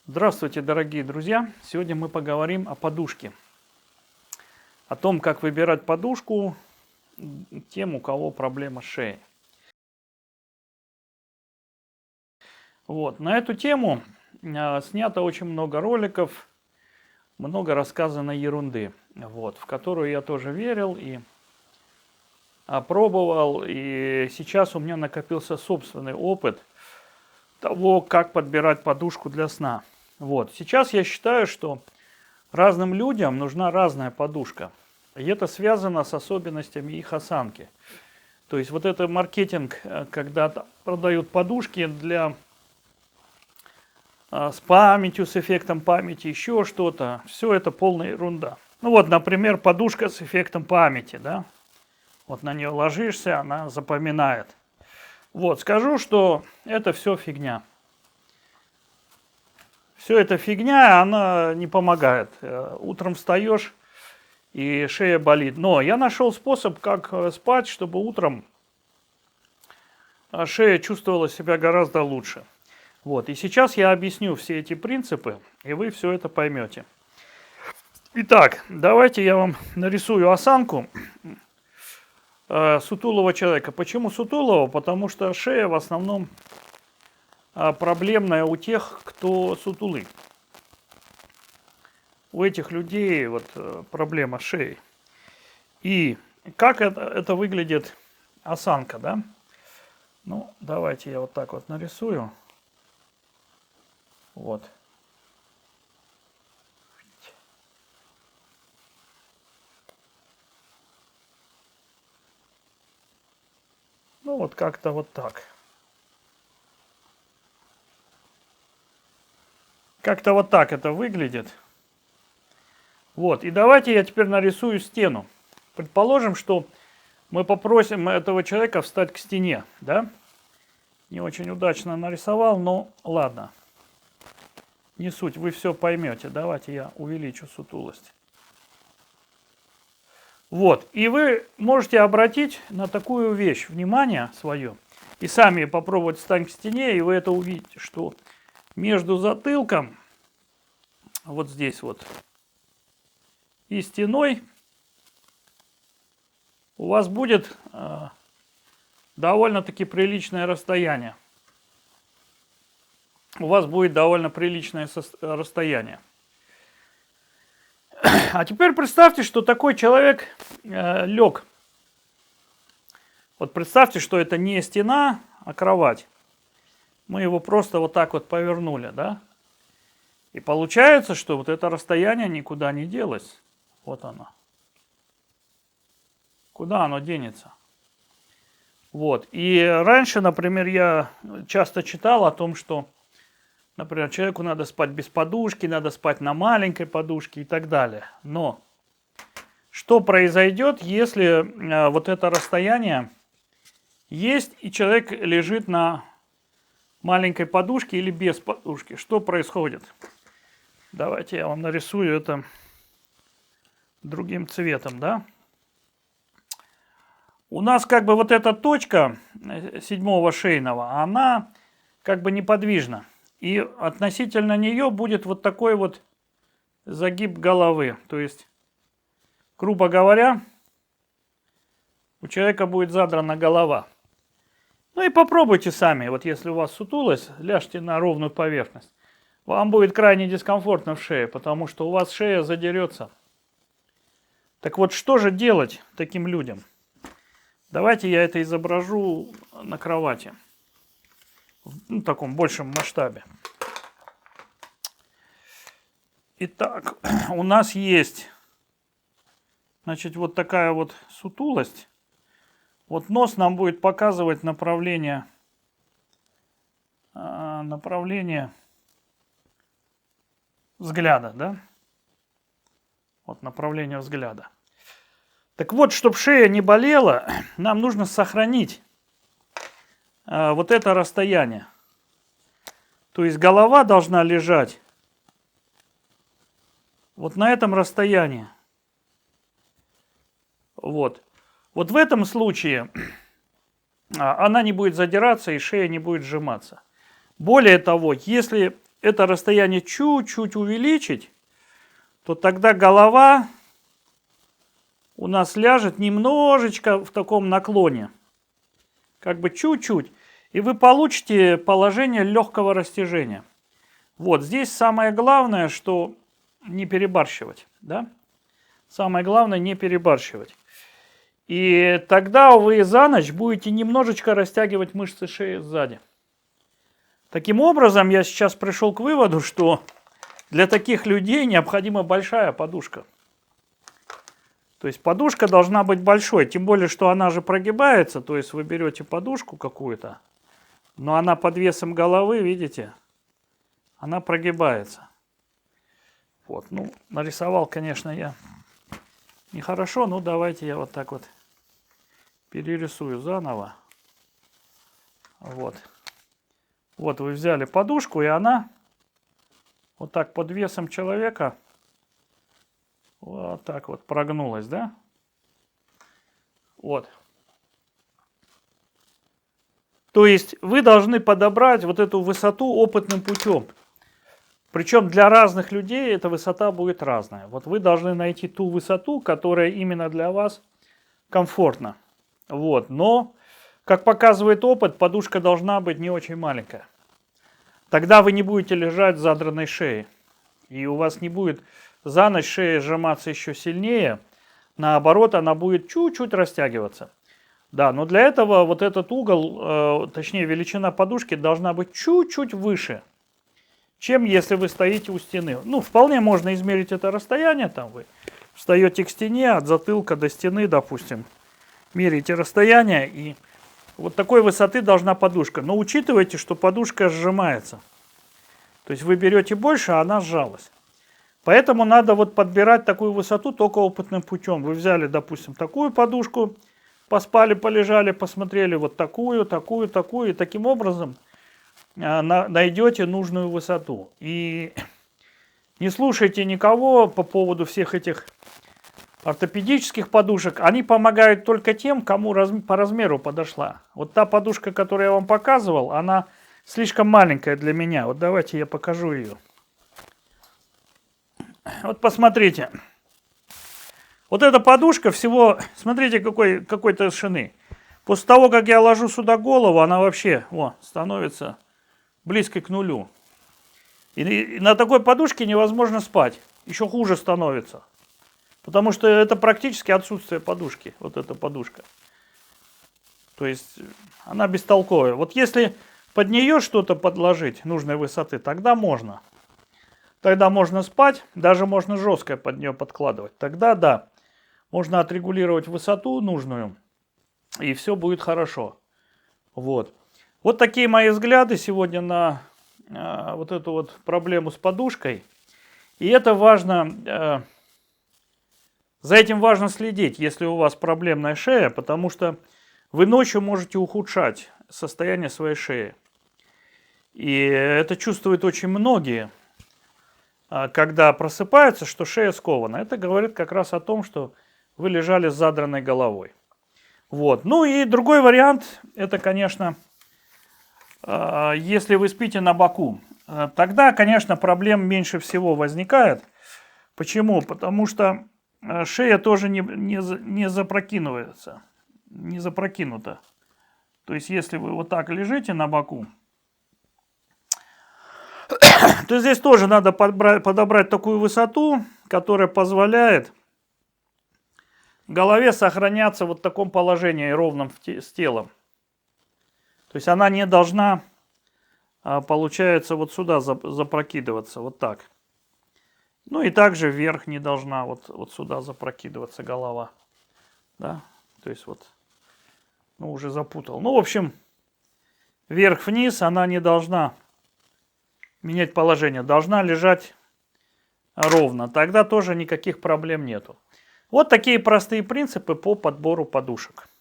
Здравствуйте, дорогие друзья! Сегодня мы поговорим о подушке. О том, как выбирать подушку тем, у кого проблема с шеей. На эту тему снято очень много роликов, много рассказано ерунды, в которую я тоже верил и пробовал. И сейчас у меня накопился собственный опыт того, как подбирать подушку для сна. Сейчас я считаю, что разным людям нужна разная подушка. И это связано с особенностями их осанки. То есть вот это маркетинг, когда продают подушки с памятью, с эффектом памяти, еще что-то. Все это полная ерунда. Например, подушка с эффектом памяти, да? На нее ложишься, она запоминает. Скажу, что это все фигня. Все это фигня, она не помогает. Утром встаешь, и шея болит. Но я нашел способ, как спать, чтобы утром шея чувствовала себя гораздо лучше. И сейчас я объясню все эти принципы, и вы все это поймете. Итак, давайте я вам нарисую осанку сутулого человека. Почему сутулого? Потому что шея в основном проблемная у тех, кто сутулый. У этих людей проблема с шеей. И как это выглядит осанка, да? Давайте я вот так вот нарисую. Как-то вот так. Как-то вот так это выглядит. И давайте я теперь нарисую стену. Предположим, что мы попросим этого человека встать к стене, да? Не очень удачно нарисовал, но ладно. Не суть, вы все поймете. Давайте я увеличу сутулость. И вы можете обратить на такую вещь внимание свое и сами попробовать встать к стене, и вы это увидите, что между затылком, вот здесь и стеной у вас будет довольно-таки приличное расстояние. У вас будет довольно приличное расстояние. А теперь представьте, что такой человек лег. Представьте, что это не стена, а кровать. Мы его просто вот так вот повернули, да? И получается, что это расстояние никуда не делось. Вот оно. Куда оно денется? И раньше, например, я часто читал о том, что, например, человеку надо спать без подушки, надо спать на маленькой подушке и так далее. Но что произойдет, если это расстояние есть, и человек лежит на маленькой подушке или без подушки? Что происходит? Давайте я вам нарисую это другим цветом, да? У нас эта точка седьмого шейного, она неподвижна. И относительно нее будет такой загиб головы. То есть, грубо говоря, у человека будет задрана голова. И попробуйте сами. Если у вас сутулость, ляжьте на ровную поверхность. Вам будет крайне дискомфортно в шее, потому что у вас шея задерется. Так что же делать таким людям? Давайте я это изображу на кровати. В таком большем масштабе. Итак, у нас есть, такая сутулость. Нос нам будет показывать направление взгляда, да? Направление взгляда. Так чтобы шея не болела, нам нужно сохранить это расстояние. То есть голова должна лежать на этом расстоянии. В этом случае она не будет задираться и шея не будет сжиматься. Более того, если это расстояние чуть-чуть увеличить, то тогда голова у нас ляжет немножечко в таком наклоне. Как бы чуть-чуть. И вы получите положение легкого растяжения. Вот здесь самое главное, что не перебарщивать. Да? Самое главное не перебарщивать. И тогда вы за ночь будете немножечко растягивать мышцы шеи сзади. Таким образом, я сейчас пришел к выводу, что для таких людей необходима большая подушка. То есть подушка должна быть большой, тем более, что она же прогибается, то есть вы берете подушку какую-то, но она под весом головы, видите, она прогибается. Вот, ну, нарисовал, конечно, я нехорошо, но давайте я вот так вот перерисую заново. Вот. Вот вы взяли подушку, и она вот так под весом человека вот так вот прогнулась, да? Вот. То есть вы должны подобрать вот эту высоту опытным путем. Причем для разных людей эта высота будет разная. Вот вы должны найти ту высоту, которая именно для вас комфортна. Вот. Но, как показывает опыт, подушка должна быть не очень маленькая. Тогда вы не будете лежать с задранной шеей. И у вас не будет за ночь шея сжиматься еще сильнее. Наоборот, она будет чуть-чуть растягиваться. Да, но для этого вот этот угол, точнее величина подушки должна быть чуть-чуть выше, чем если вы стоите у стены. Ну, вполне можно измерить это расстояние. Там вы встаете к стене от затылка до стены, допустим. Меряете расстояние, и вот такой высоты должна подушка. Но учитывайте, что подушка сжимается. То есть вы берете больше, а она сжалась. Поэтому надо вот подбирать такую высоту только опытным путем. Вы взяли, допустим, такую подушку, поспали, полежали, посмотрели вот такую, такую, такую. И таким образом найдете нужную высоту. И не слушайте никого по поводу всех этих ортопедических подушек. Они помогают только тем, кому по размеру подошла. Вот та подушка, которую я вам показывал, она слишком маленькая для меня. Вот давайте я покажу ее. Вот посмотрите. Вот эта подушка всего, смотрите, какой толщины. После того, как я ложу сюда голову, она вообще становится близко к нулю. И на такой подушке невозможно спать. Еще хуже становится. Потому что это практически отсутствие подушки. Вот эта подушка. То есть она бестолковая. Вот если под нее что-то подложить нужной высоты, тогда можно. Тогда можно спать, даже можно жесткое под нее подкладывать. Тогда да, можно отрегулировать высоту нужную, и все будет хорошо. Вот. Вот такие мои взгляды сегодня на вот эту вот проблему с подушкой. И это важно, за этим важно следить, если у вас проблемная шея, потому что вы ночью можете ухудшать состояние своей шеи. И это чувствуют очень многие, когда просыпаются, что шея скована. Это говорит как раз о том, что вы лежали с задранной головой. Вот. Ну и другой вариант, это, конечно, если вы спите на боку. Тогда, конечно, проблем меньше всего возникает. Почему? Потому что шея тоже не запрокидывается, не запрокинута. То есть, если вы вот так лежите на боку, то здесь тоже надо подобрать такую высоту, которая позволяет голове сохраняться вот в таком положении ровном с телом. То есть она не должна, получается, вот сюда запрокидываться, вот так. Ну и также вверх не должна вот сюда запрокидываться голова. Да? То есть вот, ну уже запутал. Ну, в общем, вверх-вниз она не должна менять положение, должна лежать ровно. Тогда тоже никаких проблем нету. Вот такие простые принципы по подбору подушек.